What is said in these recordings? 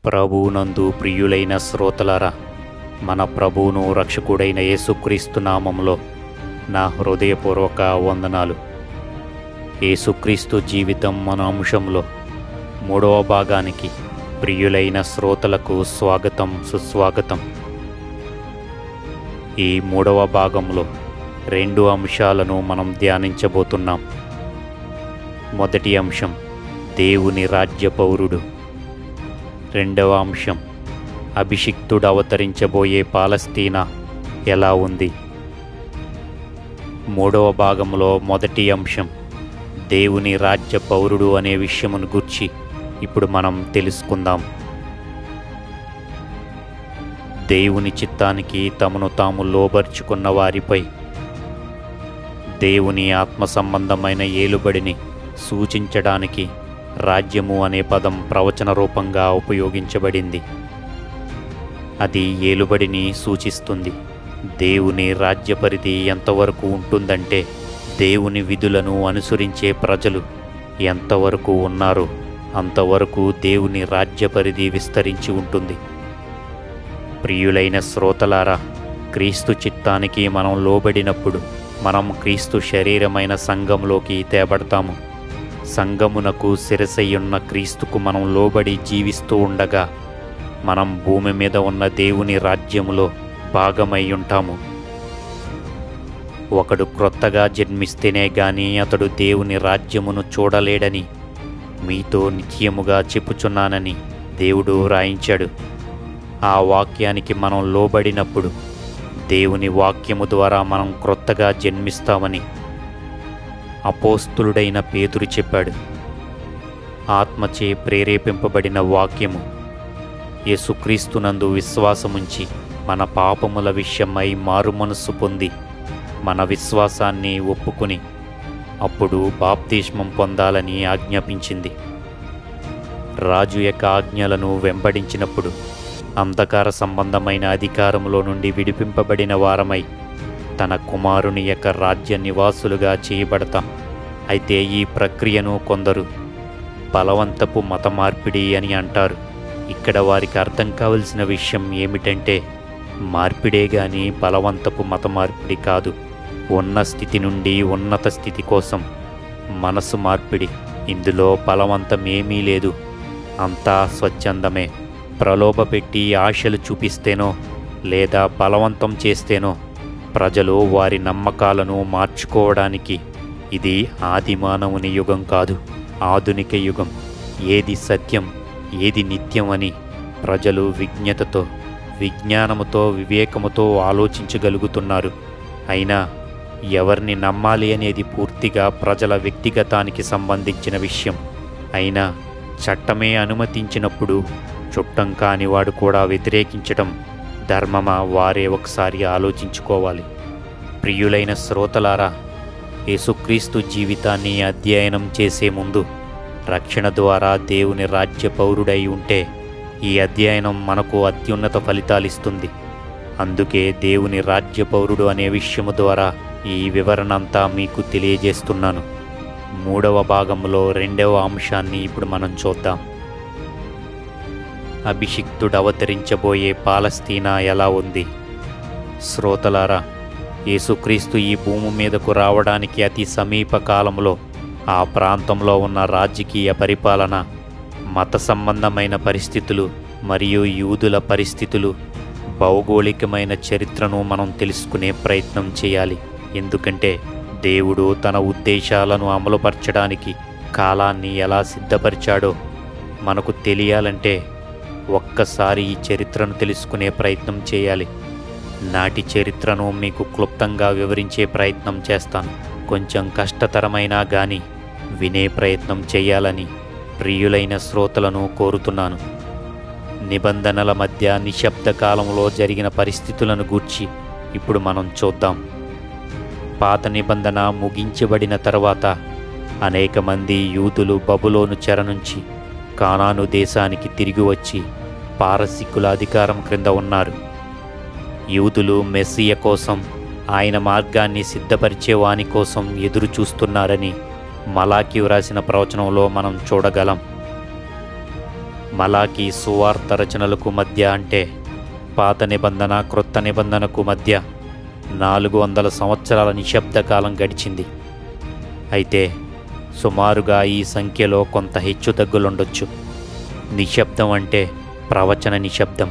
ప్రభువునందు ప్రియులైన శ్రోతలారా, మన ప్రభువును రక్షకుడైన యేసుక్రీస్తు నామములో నా హృదయపూర్వక వందనాలు. యేసుక్రీస్తు జీవితం మన అంశంలో 3వ భాగానికి ప్రియులైన శ్రోతలకు స్వాగతం, సుస్వాగతం. ఈ 3వ భాగంలో 2 అంశాలను మనం ధ్యానించబోతున్నాం. మొదటి అంశం దేవుని రాజ్య పౌరుడు. రెండవ అంశం అభిషిక్తుడు అవతరించబోయే పాలస్తీనా ఎలా ఉంది. 3వ భాగంలో మొదటి అంశం దేవుని రాజ్య పౌరుడు అనే విషయమును గురించి ఇప్పుడు మనం తెలుసుకుందాం. దేవుని చిత్తానికి తమను తాము లోబర్చుకున్న వారిపై దేవుని ఆత్మ సంబంధమైన ఏలుబడిని సూచించడానికి రాజ్యము అనే పదం ప్రవచన రూపంగా ఉపయోగించబడింది. అది ఏలుబడిని సూచిస్తుంది. దేవుని రాజ్య పరిధి ఎంతవరకు ఉంటుందంటే, దేవుని విధులను అనుసరించే ప్రజలు ఎంతవరకు ఉన్నారో అంతవరకు దేవుని రాజ్య పరిధి విస్తరించి ఉంటుంది. ప్రియులైన శ్రోతలారా, క్రీస్తు చిత్తానికి మనం లోబడినప్పుడు మనం క్రీస్తు శరీరమైన సంఘంలోకి తేబడతాము. సంఘమునకు శిరసయ్యున్న క్రీస్తుకు మనం లోబడి జీవిస్తూ ఉండగా మనం భూమి మీద ఉన్న దేవుని రాజ్యములో భాగమై ఉంటాము. ఒకడు క్రొత్తగా జన్మిస్తేనే గాని అతడు దేవుని రాజ్యమును చూడలేడని మీతో నిశ్చయముగా చెప్పుచున్నానని దేవుడు రాయించాడు. ఆ వాక్యానికి మనం లోబడినప్పుడు దేవుని వాక్యము ద్వారా మనం క్రొత్తగా జన్మిస్తామని అపోస్తులుడైన పేతురు చెప్పాడు. ఆత్మచే ప్రేరేపింపబడిన వాక్యము యేసుక్రీస్తునందు విశ్వాసముంచి మన పాపముల విషయమై మారుమనస్సు పొంది మన విశ్వాసాన్ని ఒప్పుకుని అప్పుడు బాప్తిస్మం పొందాలని ఆజ్ఞాపించింది. రాజు యొక్క ఆజ్ఞలను వెంబడించినప్పుడు అంధకార సంబంధమైన అధికారంలో నుండి విడిపింపబడిన వారమై తన కుమారుని యొక్క రాజ్య నివాసులుగా చేయబడతాం. అయితే ఈ ప్రక్రియను కొందరు బలవంతపు మత మార్పిడి అని అంటారు. ఇక్కడ వారికి అర్థం కావలసిన విషయం ఏమిటంటే, మార్పిడే గాని బలవంతపు మత మార్పిడి కాదు. ఉన్న స్థితి నుండి ఉన్నత స్థితి కోసం మనసు మార్పిడి. ఇందులో బలవంతం ఏమీ లేదు, అంతా స్వచ్ఛందమే. ప్రలోభపెట్టి ఆశలు చూపిస్తేనో లేదా బలవంతం చేస్తేనో ప్రజలు వారి నమ్మకాలను మార్చుకోవడానికి ఇది ఆది మానవుని యుగం కాదు, ఆధునిక యుగం. ఏది సత్యం, ఏది నిత్యం అని ప్రజలు విజ్ఞతతో, విజ్ఞానముతో, వివేకముతో ఆలోచించగలుగుతున్నారు. అయినా ఎవరిని నమ్మాలి అనేది పూర్తిగా ప్రజల వ్యక్తిగతానికి సంబంధించిన విషయం. అయినా చట్టమే అనుమతించినప్పుడు చుట్టం కానివాడు కూడా వ్యతిరేకించటం ధర్మమా? వారే ఒకసారి ఆలోచించుకోవాలి. ప్రియులైన శ్రోతలారా, యేసుక్రీస్తు జీవితాన్ని అధ్యయనం చేసే ముందు రక్షణ ద్వారా దేవుని రాజ్య పౌరుడై ఉంటే ఈ అధ్యయనం మనకు అత్యున్నత ఫలితాలిస్తుంది. అందుకే దేవుని రాజ్య పౌరుడు అనే విషయము ద్వారా ఈ వివరణ అంతా మీకు తెలియజేస్తున్నాను. 3వ భాగంలో 2వ అంశాన్ని ఇప్పుడు మనం చూద్దాం. అభిషిక్తుడు అవతరించబోయే పాలస్తీనా ఎలా ఉంది. శ్రోతలారా, యేసుక్రీస్తు ఈ భూమి మీదకు రావడానికి అతి సమీప కాలంలో ఆ ప్రాంతంలో ఉన్న రాజకీయ పరిపాలన, మత సంబంధమైన పరిస్థితులు మరియు యూదుల పరిస్థితులు, భౌగోళికమైన చరిత్రను మనం తెలుసుకునే ప్రయత్నం చేయాలి. ఎందుకంటే దేవుడు తన ఉద్దేశాలను అమలుపరచడానికి కాలాన్ని ఎలా సిద్ధపరిచాడో మనకు తెలియాలంటే ఒక్కసారి ఈ చరిత్రను తెలుసుకునే ప్రయత్నం చేయాలి. నాటి చరిత్రను మీకు క్లుప్తంగా వివరించే ప్రయత్నం చేస్తాను. కొంచెం కష్టతరమైనా గాని వినే ప్రయత్నం చేయాలని ప్రియులైన శ్రోతలను కోరుతున్నాను. నిబంధనల మధ్య నిశ్శబ్ద కాలంలో జరిగిన పరిస్థితులను గూర్చి ఇప్పుడు మనం చూద్దాం. పాత నిబంధన ముగించబడిన తర్వాత అనేక మంది యూదులు బబులోను చెర నుంచి కానాను దేశానికి తిరిగి వచ్చి పారసీకుల అధికారం క్రింద ఉన్నారు. యూదులు మెస్సియ కోసం, ఆయన మార్గాన్ని సిద్ధపరిచేవాని కోసం ఎదురు చూస్తున్నారని మలాకి వ్రాసిన ప్రవచనంలో మనం చూడగలం. మలాకీ సువార్త రచనలకు మధ్య అంటే పాత నిబంధన క్రొత్త నిబంధనకు మధ్య 400 సంవత్సరాల నిశ్శబ్ద కాలం గడిచింది. అయితే సుమారుగా ఈ సంఖ్యలో కొంత హెచ్చుతగ్గులుండొచ్చు. నిశ్శబ్దం అంటే ప్రవచన నిశ్శబ్దం.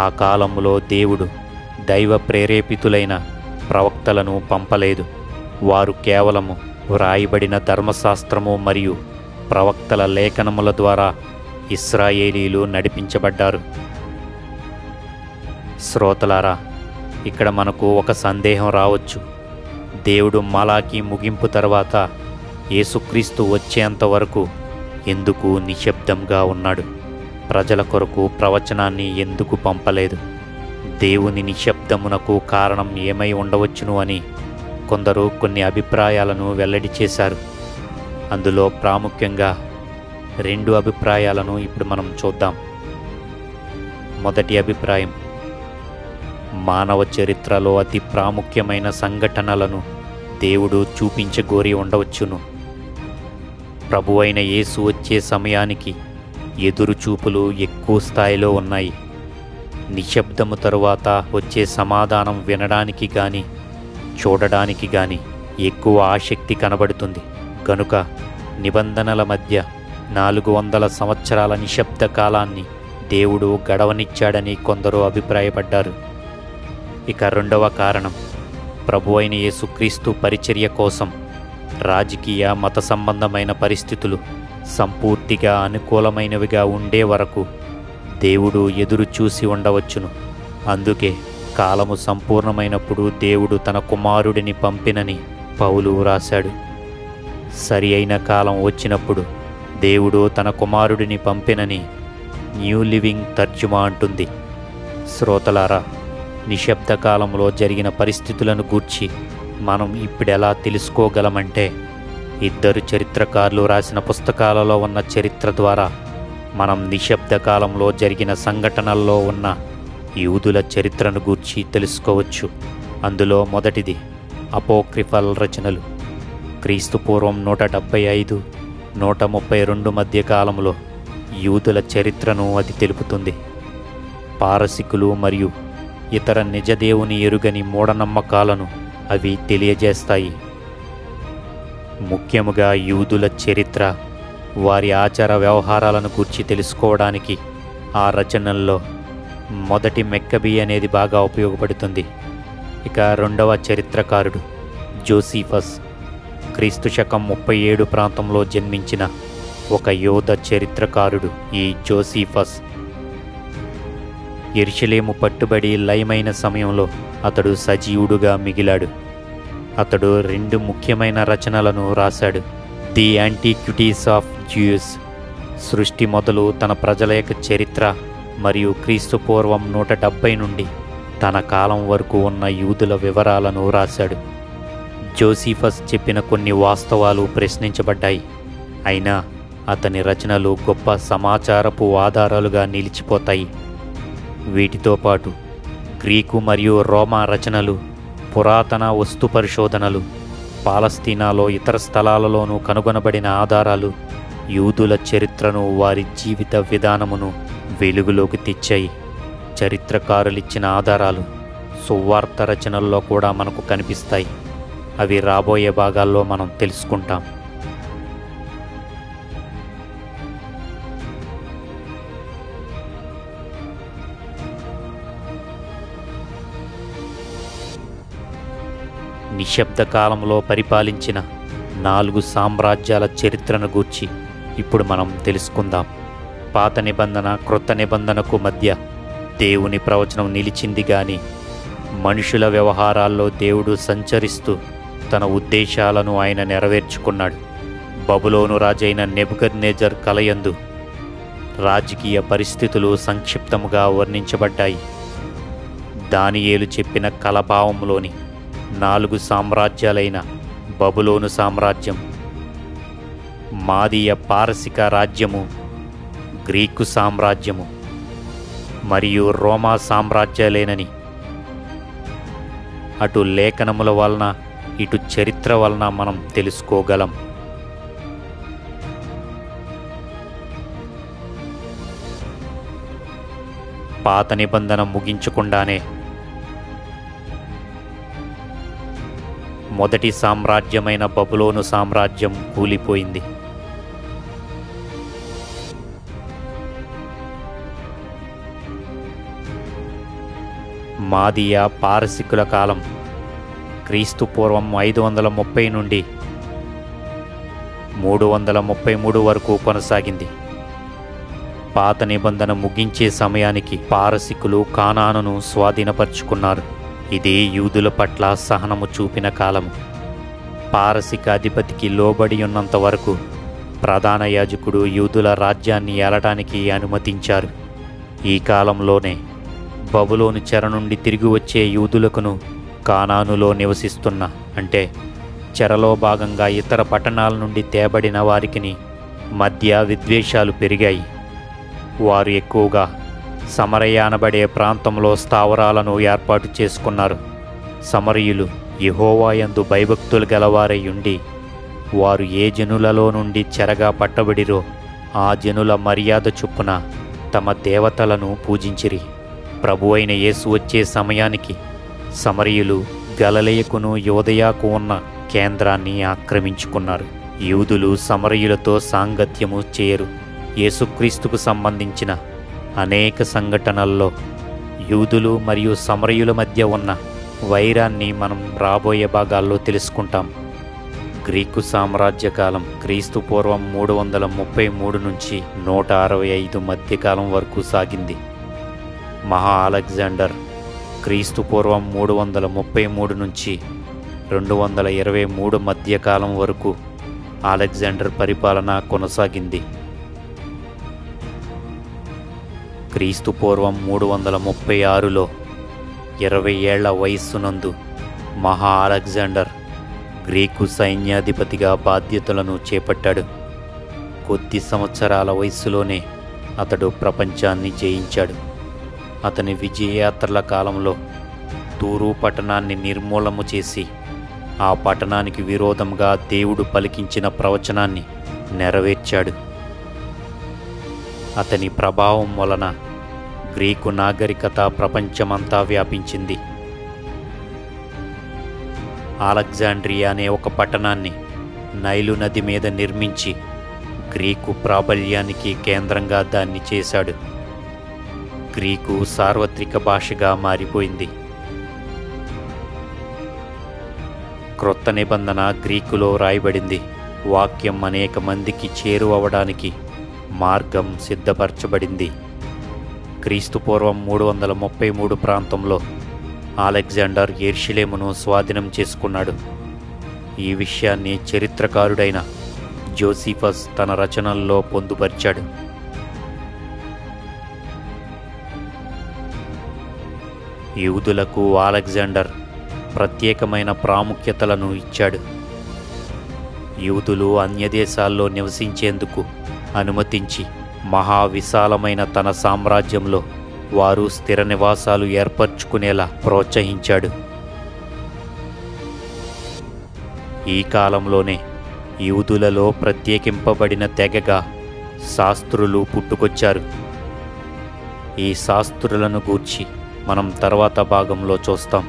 ఆ కాలంలో దేవుడు దైవ ప్రేరేపితులైన ప్రవక్తలను పంపలేదు. వారు కేవలము వ్రాయబడిన ధర్మశాస్త్రము మరియు ప్రవక్తల లేఖనముల ద్వారా ఇశ్రాయేలీలు నడిపించబడ్డారు. శ్రోతలారా, ఇక్కడ మనకు ఒక సందేహం రావచ్చు. దేవుడు మలాకీ ముగింపు తర్వాత యేసుక్రీస్తు వచ్చేంత వరకు ఎందుకు నిశ్శబ్దంగా ఉన్నాడు? ప్రజల కొరకు ప్రవచనాన్ని ఎందుకు పంపలేదు? దేవుని నిశ్శబ్దమునకు కారణం ఏమై ఉండవచ్చును అని కొందరు కొన్ని అభిప్రాయాలను వెల్లడి చేశారు. అందులో ప్రాముఖ్యంగా 2 అభిప్రాయాలను ఇప్పుడు మనం చూద్దాం. మొదటి అభిప్రాయం, మానవ చరిత్రలో అతి ప్రాముఖ్యమైన సంఘటనలను దేవుడు చూపించగోరి ఉండవచ్చును. ప్రభువైన యేసు వచ్చే సమయానికి ఎదురుచూపులు ఎక్కువ స్థాయిలో ఉన్నాయి. నిశ్శబ్దము తరువాత వచ్చే సమాధానం వినడానికి గాని చూడడానికి గాని ఎక్కువ ఆసక్తి కనబడుతుంది. గనుక నిబంధనల మధ్య 400 సంవత్సరాల నిశ్శబ్ద కాలాన్ని దేవుడు గడవనిచ్చాడని కొందరు అభిప్రాయపడ్డారు. ఇక రెండవ కారణం, ప్రభువైన యేసుక్రీస్తు పరిచర్య కోసం రాజకీయ మత సంబంధమైన పరిస్థితులు సంపూర్తిగా అనుకూలమైనవిగా ఉండే వరకు దేవుడు ఎదురు చూసి ఉండవచ్చును. అందుకే కాలము సంపూర్ణమైనప్పుడు దేవుడు తన కుమారుడిని పంపినని పౌలు రాశాడు. సరి అయిన కాలం వచ్చినప్పుడు దేవుడు తన కుమారుడిని పంపినని న్యూ లివింగ్ తర్జుమా అంటుంది. శ్రోతలారా, నిశ్శబ్ద కాలంలో జరిగిన పరిస్థితులను గూర్చి మనం ఇప్పుడెలా తెలుసుకోగలమంటే, 2 చరిత్రకారులు రాసిన పుస్తకాలలో ఉన్న చరిత్ర ద్వారా మనం నిశ్శబ్ద కాలంలో జరిగిన సంఘటనల్లో ఉన్న యూదుల చరిత్రను గూర్చి తెలుసుకోవచ్చు. అందులో మొదటిది అపోక్రిఫల్ రచనలు. క్రీస్తు పూర్వం 175, 132 మధ్య కాలంలో యూదుల చరిత్రను అది తెలుపుతుంది. పారసికులు మరియు ఇతర నిజదేవుని ఎరుగని మూఢనమ్మకాలను అవి తెలియజేస్తాయి. ముఖ్యముగా యూదుల చరిత్ర, వారి ఆచార వ్యవహారాలను గూర్చి తెలుసుకోవడానికి ఆ రచనల్లో మొదటి మెక్కబీ అనేది బాగా ఉపయోగపడుతుంది. ఇక రెండవ చరిత్రకారుడు జోసిఫస్. క్రీస్తు శకం 37 ప్రాంతంలో జన్మించిన ఒక యోధ చరిత్రకారుడు ఈ జోసిఫస్. యెరూషలేము పట్టుబడి లయమైన సమయంలో అతడు సజీవుడుగా మిగిలాడు. అతడు 2 ముఖ్యమైన రచనలను రాశాడు. ది యాంటిక్విటీస్ ఆఫ్ జ్యూస్, సృష్టి మొదలు తన ప్రజల యొక్క చరిత్ర, మరియు క్రీస్తు పూర్వం 170 నుండి తన కాలం వరకు ఉన్న యూదుల వివరాలను రాశాడు. జోసిఫస్ చెప్పిన కొన్ని వాస్తవాలు ప్రశ్నించబడ్డాయి. అయినా అతని రచనలు గొప్ప సమాచారపు ఆధారాలుగా నిలిచిపోతాయి. వీటితో పాటు గ్రీకు మరియు రోమా రచనలు, పురాతన వస్తు పరిశోధనలు, పాలస్తీనాలో ఇతర స్థలాలలోనూ కనుగొనబడిన ఆధారాలు యూదుల చరిత్రను, వారి జీవిత విధానమును వెలుగులోకి తెచ్చాయి. చరిత్రకారులిచ్చిన ఆధారాలు సువార్త రచనల్లో కూడా మనకు కనిపిస్తాయి. అవి రాబోయే భాగాల్లో మనం తెలుసుకుంటాం. నిశ్శబ్ద కాలంలో పరిపాలించిన 4 సామ్రాజ్యాల చరిత్రను గూర్చి ఇప్పుడు మనం తెలుసుకుందాం. పాత నిబంధన క్రొత్త నిబంధనకు మధ్య దేవుని ప్రవచనం నిలిచింది గాని మనుషుల వ్యవహారాల్లో దేవుడు సంచరిస్తూ తన ఉద్దేశాలను ఆయన నెరవేర్చుకున్నాడు. బబులోను రాజైన నెబుకద్నెజర్ కలయందు రాజకీయ పరిస్థితులు సంక్షిప్తముగా వర్ణించబడ్డాయి. దానియేలు చెప్పిన కలభావంలోని 4 సామ్రాజ్యాలైన బబులోను సామ్రాజ్యం, మాదీయ పారసిక రాజ్యము, గ్రీకు సామ్రాజ్యము మరియు రోమా సామ్రాజ్యాలేనని అటు లేఖనముల వలన ఇటు చరిత్ర వలన మనం తెలుసుకోగలం. పాత నిబంధన ముగించకుండానే మొదటి సామ్రాజ్యమైన బబులోను సామ్రాజ్యం కూలిపోయింది. మాదియా పారసికుల కాలం క్రీస్తు పూర్వం 530 నుండి 333 వరకు కొనసాగింది. పాత నిబంధన ముగించే సమయానికి పారసికులు కానానును స్వాధీనపరుచుకున్నారు. ఇది యూదుల పట్ల సహనము చూపిన కాలము. పారసిక అధిపతికి లోబడి ఉన్నంత వరకు ప్రధాన యాజకుడు యూదుల రాజ్యాన్ని ఏలటానికి అనుమతించారు. ఈ కాలంలోనే బబులోను చెర నుండి తిరిగి వచ్చే యూదులకును కానానులో నివసిస్తున్న అంటే చెరలో భాగంగా ఇతర పట్టణాల నుండి తేబడిన వారికిని మధ్య విద్వేషాలు పెరిగాయి. వారు ఎక్కువగా సమరయ అనబడే ప్రాంతంలో స్థావరాలను ఏర్పాటు చేసుకున్నారు. సమరయులు యెహోవా యందు భయభక్తులు గలవారై ఉండి వారు ఏ జనులలో నుండి చెరగా పట్టబడిరో ఆ జనుల మర్యాద చొప్పున తమ దేవతలను పూజించిరి. ప్రభువైన యేసు వచ్చే సమయానికి సమరయులు గలిలయకును యూదయకు ఉన్న కేంద్రాన్ని ఆక్రమించుకున్నారు. యూదులు సమరయులతో సాంగత్యము చేయరు. యేసుక్రీస్తుకు సంబంధించిన అనేక సంఘటనల్లో యూదులు మరియు సమరయుల మధ్య ఉన్న వైరాన్ని మనం రాబోయే భాగాల్లో తెలుసుకుంటాం. గ్రీకు సామ్రాజ్య కాలం క్రీస్తు పూర్వం 333 నుంచి 165 మధ్యకాలం వరకు సాగింది. మహా అలెగ్జాండర్ క్రీస్తు పూర్వం 333 నుంచి 223 మధ్యకాలం వరకు అలెగ్జాండర్ పరిపాలన కొనసాగింది. క్రీస్తు పూర్వం 336లో 20 ఏళ్ల వయస్సునందు మహా అలెగ్జాండర్ గ్రీకు సైన్యాధిపతిగా బాధ్యతలను చేపట్టాడు. కొద్ది సంవత్సరాల వయస్సులోనే అతడు ప్రపంచాన్ని జయించాడు. అతని విజయయాత్రల కాలంలో తూరు పట్టణాన్ని నిర్మూలము చేసి ఆ పట్టణానికి విరోధంగా దేవుడు పలికించిన ప్రవచనాన్ని నెరవేర్చాడు. అతని ప్రభావం వలన గ్రీకు నాగరికత ప్రపంచమంతా వ్యాపించింది. అలెగ్జాండ్రియా అనే ఒక పట్టణాన్ని నైలు నది మీద నిర్మించి గ్రీకు ప్రాబల్యానికి కేంద్రంగా దాన్ని చేశాడు. గ్రీకు సార్వత్రిక భాషగా మారిపోయింది. క్రొత్త నిబంధన గ్రీకులో రాయబడింది. వాక్యం అనేక మందికి చేరువవడానికి మార్గం సిద్ధపరచబడింది. క్రీస్తు పూర్వం 333 ప్రాంతంలో అలెగ్జాండర్ యెరూషలేమును స్వాధీనం చేసుకున్నాడు. ఈ విషయాన్ని చరిత్రకారుడైన జోసిఫస్ తన రచనల్లో పొందుపరిచాడు. యూదులకు అలెగ్జాండర్ ప్రత్యేకమైన ప్రాముఖ్యతలను ఇచ్చాడు. యూదులు అన్యదేశాల్లో నివసించేందుకు అనుమతించి మహావిశాలమైన తన సామ్రాజ్యంలో వారు స్థిర నివాసాలు ఏర్పరచుకునేలా ప్రోత్సహించాడు. ఈ కాలంలోనే యూదులలో ప్రత్యేకింపబడిన తెగగా శాస్త్రులు పుట్టుకొచ్చారు. ఈ శాస్త్రులను గూర్చి మనం తర్వాత భాగంలో చూస్తాం.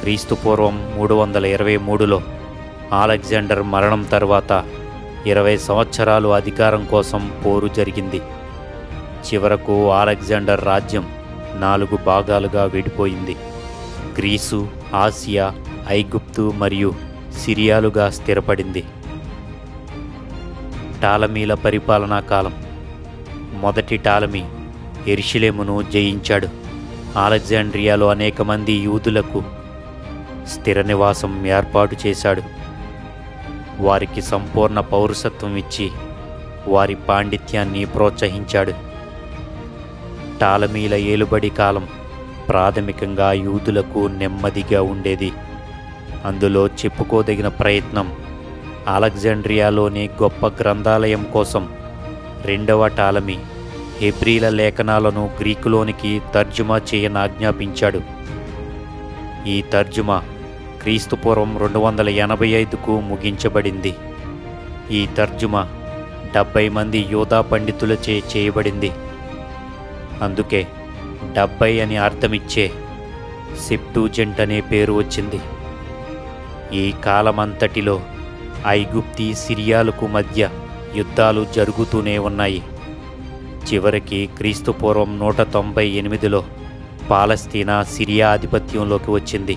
క్రీస్తు పూర్వం 323లో అలెగ్జాండర్ మరణం తర్వాత 20 సంవత్సరాలు అధికారం కోసం పోరు జరిగింది. చివరకు అలెగ్జాండర్ రాజ్యం 4 భాగాలుగా విడిపోయింది. గ్రీసు, ఆసియా, ఐగుప్తు మరియు సిరియాలుగా స్థిరపడింది. టాలమీల పరిపాలనా కాలం. మొదటి టాలమీ యెరూషలేమును జయించాడు. అలెగ్జాండ్రియాలో అనేక మంది యూదులకు స్థిర నివాసం ఏర్పాటు చేశాడు. వారికి సంపూర్ణ పౌరసత్వం ఇచ్చి వారి పాండిత్యాన్ని ప్రోత్సహించాడు. టాలమీల ఏలుబడి కాలం ప్రాథమికంగా యూదులకు నెమ్మదిగా ఉండేది. అందులో చెప్పుకోదగిన ప్రయత్నం అలెగ్జాండ్రియాలోని గొప్ప గ్రంథాలయం కోసం రెండవ టాలమీ హెబ్రీల లేఖనాలను గ్రీకులోనికి తర్జుమా చేయనాజ్ఞాపించాడు. ఈ తర్జుమా క్రీస్తు పూర్వం 285కు ముగించబడింది. ఈ తర్జుమా 70 మంది యూదా పండితులచే చేయబడింది. అందుకే 70 అని అర్థమిచ్చే సెప్టూజెంట్ అనే పేరు వచ్చింది. ఈ కాలమంతటిలో ఐగుప్తి సిరియాలకు మధ్య యుద్ధాలు జరుగుతూనే ఉన్నాయి. చివరికి క్రీస్తుపూర్వం 198లో పాలస్తీనా సిరియా ఆధిపత్యంలోకి వచ్చింది.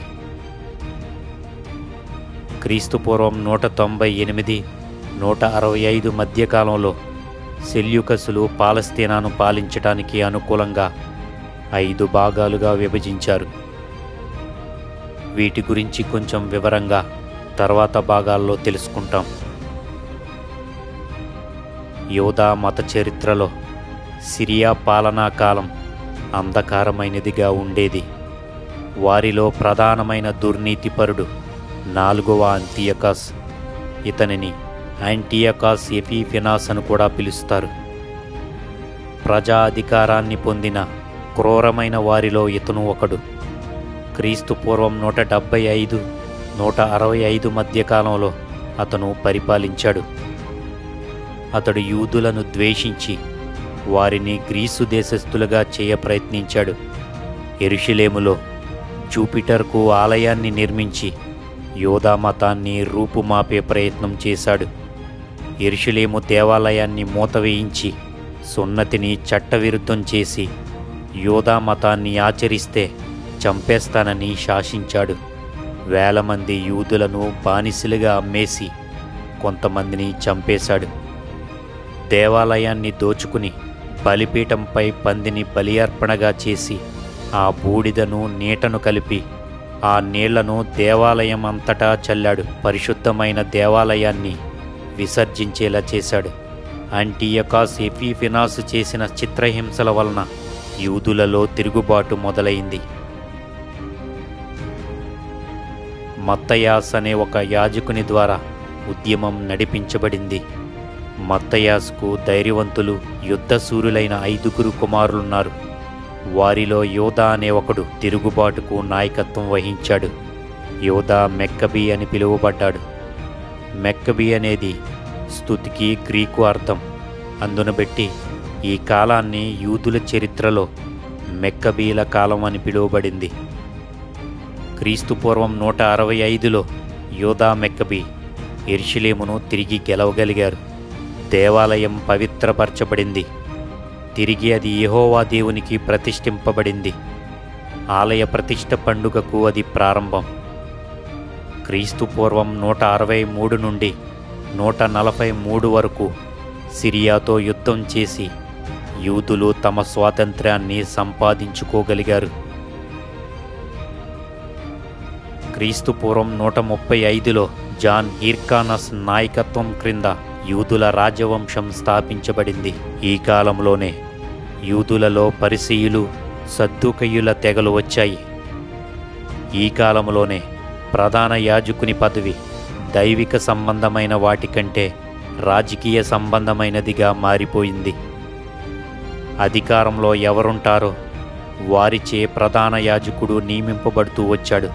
క్రీస్తుపూర్వం 198, 165 మధ్యకాలంలో సెల్యూకసులు పాలస్తీనాను పాలించడానికి అనుకూలంగా 5 భాగాలుగా విభజించారు. వీటి గురించి కొంచెం వివరంగా తర్వాత భాగాల్లో తెలుసుకుంటాం. యూదా మత చరిత్రలో సిరియా పాలనా కాలం అంధకారమైనదిగా ఉండేది. వారిలో ప్రధానమైన దుర్నీతిపరుడు 4వ అంతియకాస్. ఇతనిని యాంటియకాస్ ఎపిఫెనాస్ అని కూడా పిలుస్తారు. ప్రజా అధికారాన్ని పొందిన క్రూరమైన వారిలో ఇతను ఒకడు. క్రీస్తుపూర్వం 175, 165 మధ్యకాలంలో అతను పరిపాలించాడు. అతడు యూదులను ద్వేషించి వారిని గ్రీసు దేశస్థులుగా చేయ ప్రయత్నించాడు. యెరూషలేములో జూపిటర్కు ఆలయాన్ని నిర్మించి యూదా మతాన్ని రూపుమాపే ప్రయత్నం చేశాడు. యెరూషలేము దేవాలయాన్ని మూతవేయించి సున్నతిని చట్టవిరుద్ధం చేసి యూదా మతాన్ని ఆచరిస్తే చంపేస్తానని శాసించాడు. వేల మంది యూదులను బానిసలుగా అమ్మేసి కొంతమందిని చంపేశాడు. దేవాలయాన్ని దోచుకుని బలిపీఠంపై పందిని బలి అర్పణగా చేసి ఆ బూడిదను నీటను కలిపి ఆ నీళ్లను దేవాలయం అంతటా చల్లాడు. పరిశుద్ధమైన దేవాలయాన్ని విసర్జించేలా చేశాడు. యాంటియకాస్ ఎపిఫెనాస్ చేసిన చిత్రహింసల వలన యూదులలో తిరుగుబాటు మొదలైంది. మత్తయాస్ అనే ఒక యాజకుని ద్వారా ఉద్యమం నడిపించబడింది. మత్తయాస్కు ధైర్యవంతులు, యుద్ధశూరులైన 5 కుమారులున్నారు. వారిలో యోధా అనే ఒకడు తిరుగుబాటుకు నాయకత్వం వహించాడు. యోధా మెక్కబీ అని పిలువబడ్డాడు. మెక్కబీ అనేది స్తుతికి గ్రీకు అర్థం. అందును బట్టి ఈ కాలాన్ని యూదుల చరిత్రలో మెక్కబీల కాలం అని పిలువబడింది. క్రీస్తుపూర్వం 165లో యోధా మెక్కబీ యెరూషలేమును తిరిగి గెలవగలిగారు. దేవాలయం పవిత్రపరచబడింది. తిరిగి అది యెహోవా దేవునికి ప్రతిష్ఠింపబడింది. ఆలయ ప్రతిష్ఠ పండుగకు అది ప్రారంభం. క్రీస్తుపూర్వం 163 నుండి 143 వరకు సిరియాతో యుద్ధం చేసి యూదులు తమ స్వాతంత్ర్యాన్ని సంపాదించుకోగలిగారు. క్రీస్తుపూర్వం 135లో జాన్ హిర్కానస్ నాయకత్వం క్రింద యూదుల రాజవంశం స్థాపించబడింది. ఈ కాలంలోనే యూదులలో పరిసయ్యులు, సద్దూకయ్యుల తెగలు వచ్చాయి. ఈ కాలంలోనే ప్రధాన యాజకుని పదవి దైవిక సంబంధమైన వాటికంటే రాజకీయ సంబంధమైనదిగా మారిపోయింది. అధికారంలో ఎవరుంటారో వారిచే ప్రధాన యాజకుడు నియమింపబడుతూ వచ్చాడు.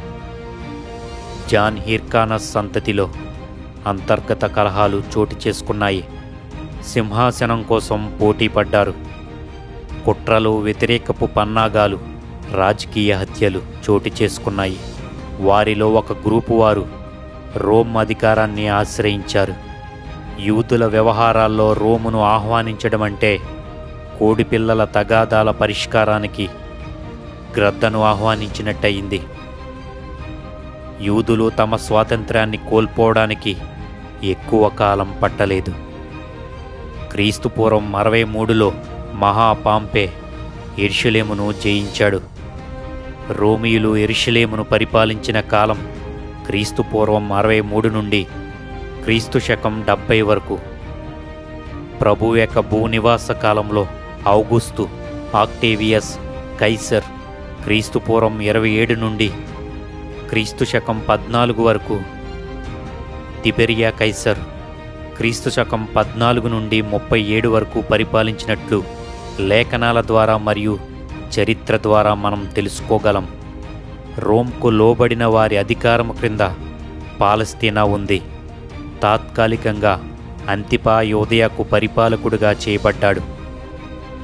జాన్ హిర్కానస్ సంతతిలో అంతర్గత కలహాలు చోటు చేసుకున్నాయి. సింహాసనం కోసం పోటీ పడ్డారు. కుట్రలు, వ్యతిరేకపు పన్నాగాలు, రాజకీయ హత్యలు చోటు చేసుకున్నాయి. వారిలో ఒక గ్రూపు వారు రోమ్ అధికారాన్ని ఆశ్రయించారు. యూదుల వ్యవహారాల్లో రోమును ఆహ్వానించడం అంటే కోడిపిల్లల తగాదాల పరిష్కారానికి గ్రద్దను ఆహ్వానించినట్టయింది. యూదులు తమ స్వాతంత్ర్యాన్ని కోల్పోవడానికి ఎక్కువ కాలం పట్టలేదు. క్రీస్తుపూర్వం 63లో మహాపాంపే యెరూషలేమును జయించాడు. రోమియులు యెరూషలేమును పరిపాలించిన కాలం క్రీస్తుపూర్వం 63 నుండి క్రీస్తు శకం 70 వరకు. ప్రభు యొక్క భూనివాస కాలంలో ఔగుస్తు, ఆక్టేవియస్, కైసర్ క్రీస్తుపూర్వం 27 నుండి క్రీస్తు శకం 14 వరకు, తిబెరియా కైసర్ క్రీస్తు శకం 14 నుండి 37 వరకు పరిపాలించినట్లు లేఖనాల ద్వారా మరియు చరిత్ర ద్వారా మనం తెలుసుకోగలం. రోమ్కు లోబడిన వారి అధికారము క్రింద పాలస్తీనా ఉంది. తాత్కాలికంగా అంతిపా యోదయకు పరిపాలకుడుగా చేయబడ్డాడు.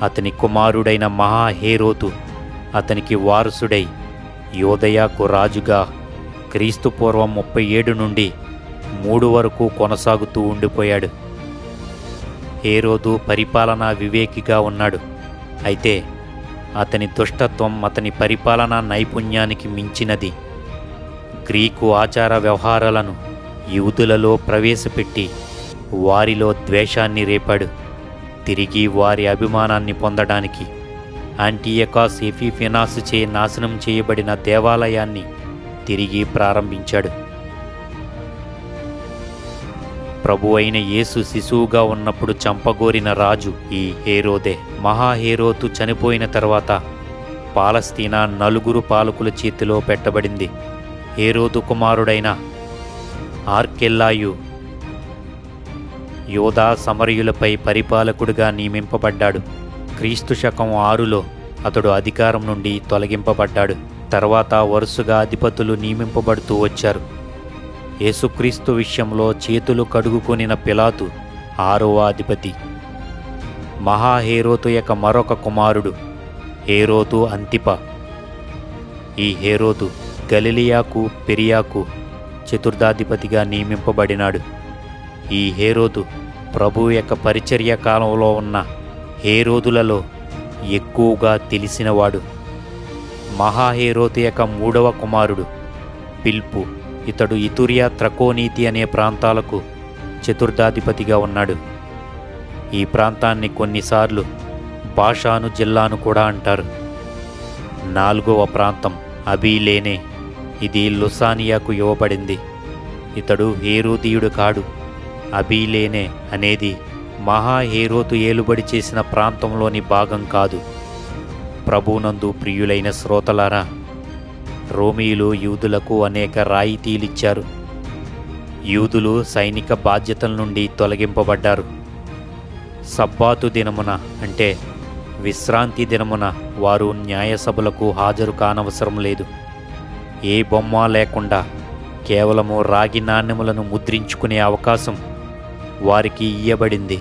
అతని కుమారుడైన మహాహేరోతు అతనికి వారసుడై యోదయాకు రాజుగా క్రీస్తుపూర్వం 37 నుండి 3 వరకు కొనసాగుతూ ఉండిపోయాడు. హేరోదు పరిపాలనా వివేకిగా ఉన్నాడు. అయితే అతని దుష్టత్వం అతని పరిపాలనా నైపుణ్యానికి మించినది. గ్రీకు ఆచార వ్యవహారాలను యూదులలో ప్రవేశపెట్టి వారిలో ద్వేషాన్ని రేపాడు. తిరిగి వారి అభిమానాన్ని పొందడానికి యాంటియకాస్ ఎఫిఫెనాసుచే నాశనం చేయబడిన దేవాలయాన్ని తిరిగి ప్రారంభించాడు. ప్రభు అయిన యేసు శిశువుగా ఉన్నప్పుడు చంపగోరిన రాజు ఈ హేరోదే. మహాహేరోతు చనిపోయిన తర్వాత పాలస్తీనా 4 పాలకుల చేతిలో పెట్టబడింది. హేరోదు కుమారుడైన ఆర్కెల్లాయు యోధా సమరయులపై పరిపాలకుడిగా నియమింపబడ్డాడు. క్రీస్తు శకం 6లో అతడు అధికారం నుండి తొలగింపబడ్డాడు. తర్వాత వరుసగా అధిపతులు నియమింపబడుతూ వచ్చారు. యేసుక్రీస్తు విషయంలో చేతులు కడుగుకొనిన పిలాతు 6వ అధిపతి. మహాహేరోతు యొక్క మరొక కుమారుడు హేరోదు అంతిప. ఈ హేరోదు గలిలియాకు పెరియాకు చతుర్థాధిపతిగా నియమింపబడినాడు. ఈ హేరోదు ప్రభు యొక్క పరిచర్య కాలంలో ఉన్న హేరోదులలో ఎక్కువగా తెలిసినవాడు. మహాహేరోదు యొక్క 3వ కుమారుడు పిల్పు. ఇతడు ఇతురియా త్రకోనీతి అనే ప్రాంతాలకు చతుర్థాధిపతిగా ఉన్నాడు. ఈ ప్రాంతాన్ని కొన్నిసార్లు బాషాను జిల్లాను కూడా అంటారు. 4వ ప్రాంతం అబీలేనే. ఇది లుసానియాకు ఇవ్వబడింది. ఇతడు హేరోదీయుడు కాడు. అబీలేనే అనేది మహాహేరోదు ఏలుబడి చేసిన ప్రాంతంలోని భాగం కాదు. ప్రభువునందు ప్రియులైన శ్రోతలారా, రోమీయులు యూదులకు అనేక రాయితీలిచ్చారు. యూదులు సైనిక బాధ్యతల నుండి తొలగింపబడ్డారు. సబ్బాతు దినమున అంటే విశ్రాంతి దినమున వారు న్యాయసభలకు హాజరు కానవసరం లేదు. ఏ బొమ్మ లేకుండా కేవలము రాగి నాణెములను ముద్రించుకునే అవకాశం వారికి ఇయ్యబడింది.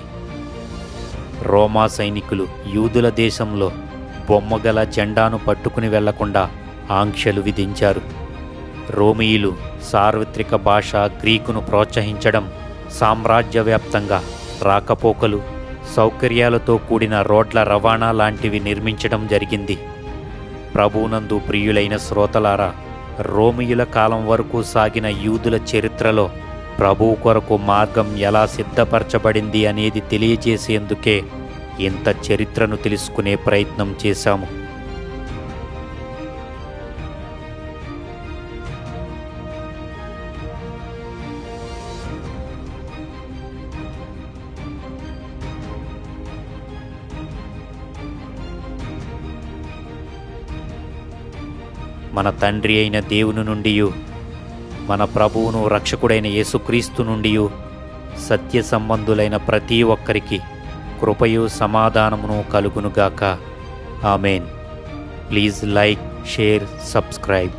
రోమా సైనికులు యూదుల దేశంలో బొమ్మగల జెండాను పట్టుకుని వెళ్లకుండా ఆంక్షలు విధించారు. రోమీయులు సార్వత్రిక భాష గ్రీకును ప్రోత్సహించడం, సామ్రాజ్యవ్యాప్తంగా రాకపోకలు, సౌకర్యాలతో కూడిన రోడ్ల రవాణా లాంటివి నిర్మించడం జరిగింది. ప్రభువునందు ప్రియులైన శ్రోతలారా, రోమీయుల కాలం వరకు సాగిన యూదుల చరిత్రలో ప్రభువు కొరకు మార్గం ఎలా సిద్ధపరచబడింది అనేది తెలియజేసేందుకే ఇంత చరిత్రను తెలుసుకునే ప్రయత్నం చేశాము. మన తండ్రి అయిన దేవుని నుండియు మన ప్రభువును రక్షకుడైన యేసుక్రీస్తు నుండియు సత్య సంబంధులైన ప్రతి ఒక్కరికి కృపయు సమాధానమును కలుగునుగాక. Amen. Please like, share, subscribe.